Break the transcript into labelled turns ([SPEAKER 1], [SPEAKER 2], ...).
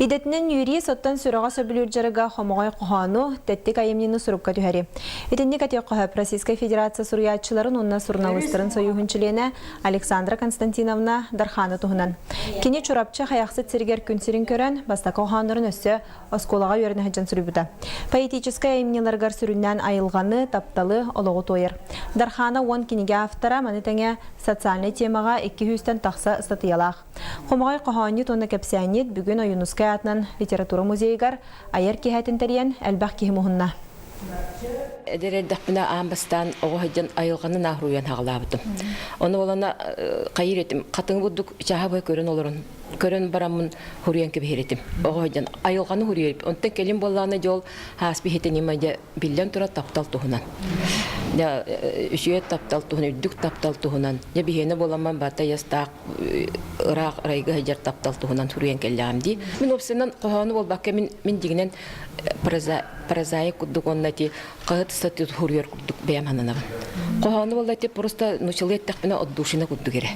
[SPEAKER 1] Идетнен юрий соттан сүрага сөбүлүржарыга хомогой кохану теттик айымнины сурукка түһәри. Итинник атыякка Российская Федерация суруячыларын унна сурналыстырын союхунчилене Александра Константиновна Дархана туһунан. Кини чурапчы хаяқсы циргер күнсирин көрөн баста коханырын өссө осколага үйөрүнө хаджан сүрүбүдө. Политическая айымниларгар сүрүннән айылганы тапталы ологу тойыр. Дархана 10 киниге автора манытаңа социальный темага 200-тен тақса статьялах. Хомогой коханы тонна кепсянит бүгүн Юнускай атынан литература музейгар айыр кихәтин тәриян әлбәқ кихимуһунна.
[SPEAKER 2] Эдердәпнә амбастан огыдан айылганын ахруян хаглабытым. Оны олана кайыр этим. Катын будук жаһабы көрөн олорун. Көрөн барамын хуруян кеберетим. Огыдан айылганы хуруяп. Онта келин болланы жол хаспи хетенима де биллен тура таптал туһунан. Я үче таптал туһунан, дүк таптал туһунан. Я бихене боламан бата ястак ырак райга хәҗәр таптал туһунан хуруян келләмди. Мин опсеннан коханы болбакка мин дигенен прозаик куддугоннати кагыт статут хуруяр куддук бәямананабын. Коханы боллати просто нучылык тәкъбина отдушина куддугере.